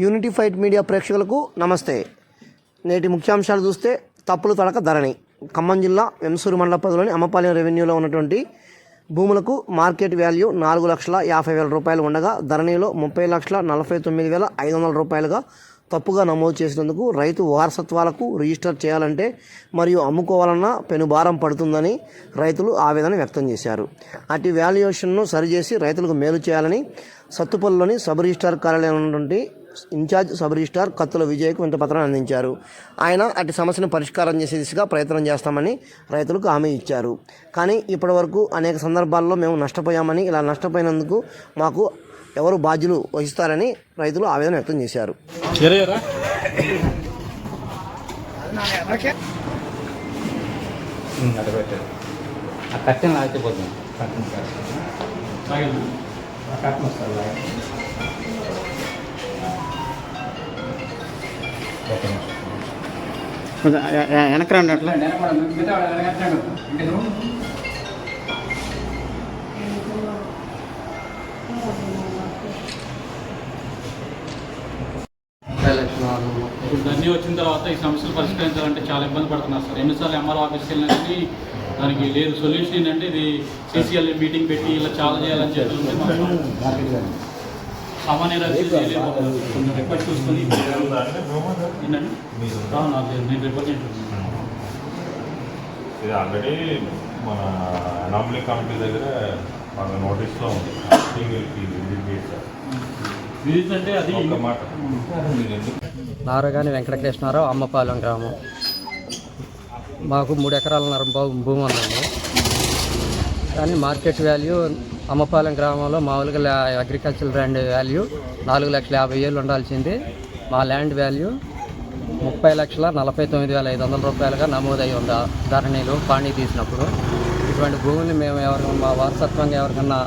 Unity fight media ప్రేక్షకులకు నమస్తే. నేటి ముఖ్యాంశాలు చూస్తే తప్పులు తడక ధరణి. ఖమ్మం జిల్లా వెంసూరు మండల పరిధిలోని అమ్మపాలెం రెవెన్యూలో ఉన్నటువంటి భూములకు మార్కెట్ వాల్యూ 4,50,000 రూపాయలు ఉండగా ధరణిలో 30,49,500 రూపాయలుగా తప్పుగా నమోదు చేసినందుకు రైతు వారసత్వాలకు రిజిస్టర్ చేయాలంటే మరియు అమ్ముకోవాలన్నా పెనుభారం పడుతుందని రైతులు ఆవేదన వ్యక్తం చేశారు. అటు వాల్యుయేషన్ను సరిచేసి రైతులకు మేలు చేయాలని సత్తుపల్లిలోని సబ్ రిజిస్టార్ కార్యాలయం ఉన్నటువంటి ఇన్ఛార్జ్ సబ్ రిజిస్టార్ కత్తుల విజయ్కు వింతపత్రాన్ని అందించారు. ఆయన అటు సమస్యను పరిష్కారం చేసే దిశగా ప్రయత్నం చేస్తామని రైతులకు హామీ ఇచ్చారు. కానీ ఇప్పటివరకు అనేక సందర్భాల్లో మేము నష్టపోయామని, ఇలా నష్టపోయినందుకు మాకు ఎవరు బాధ్యులు వహిస్తారని రైతులు ఆవేదన వ్యక్తం చేశారు. వెనక అట్లా ఇప్పుడు అన్నీ వచ్చిన తర్వాత ఈ సమస్యలు పరిష్కరించాలంటే చాలా ఇబ్బంది పడుతున్నారు సార్. ఎన్నిసార్లు ఎంఆర్ఓ ఆఫీస్కి వెళ్ళినా కానీ దానికి లేదు సొల్యూషన్ ఏంటంటే ఇది సీసీఎల్ మీటింగ్ పెట్టి ఇలా చాలా చేయాలని చెప్పి సామాన్య రైతులు కొంచెం రిక్వెస్ట్ చూసుకొని ఏంటండి నేను రిప్రజెంట్ ఇది ఆల్రెడీ మన అనామలీ కమిటీ దగ్గర మన నోటీస్లో ఉంది. అంటే అది ఒక మాట నారగాని వెంకటకృష్ణారావు, అమ్మపాలెం గ్రామం. మాకు 3 ఎకరాల భూమి ఉందండి. కానీ మార్కెట్ వాల్యూ అమ్మపాలెం గ్రామంలో మామూలుగా అగ్రికల్చర్ ల్యాండ్ వాల్యూ 4,50,000 ఉండాల్సింది. మా ల్యాండ్ వాల్యూ 30,49,500 రూపాయలుగా నమోదై ఉంది ధరణిలో పాణి తీసినప్పుడు. ఇటువంటి భూముల్ని మేము మా వారసత్వంగా ఎవరికన్నా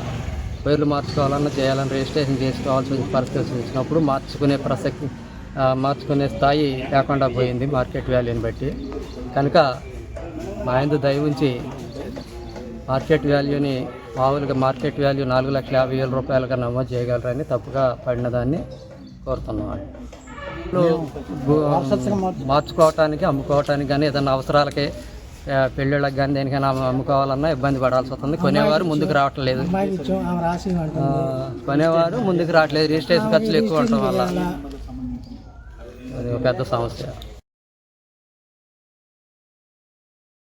పేర్లు మార్చుకోవాలన్నా చేయాలని రిజిస్ట్రేషన్ చేసుకోవాల్సిన పరిస్థితి వచ్చినప్పుడు మార్చుకునే స్థాయి లేకుండా పోయింది మార్కెట్ వాల్యూని బట్టి. కనుక మా యందు దయ ఉంచి మార్కెట్ వాల్యూని మామూలుగా మార్కెట్ వాల్యూ 4,50,000 రూపాయలుగా నమోదు చేయగలరని తప్పుగా పడిన దాన్ని కోరుతున్నాం. మార్చుకోవటానికి అమ్ముకోవటానికి కానీ ఏదైనా అవసరాలకి పెళ్ళిళ్ళకి కానీ దేనికైనా అమ్ముకోవాలన్నా ఇబ్బంది పడాల్సి వస్తుంది. కొనేవారు ముందుకు రావట్లేదు, రిజిస్ట్రేషన్ ఖర్చులు ఎక్కువ ఉండటం వల్ల అది ఒక పెద్ద సమస్య.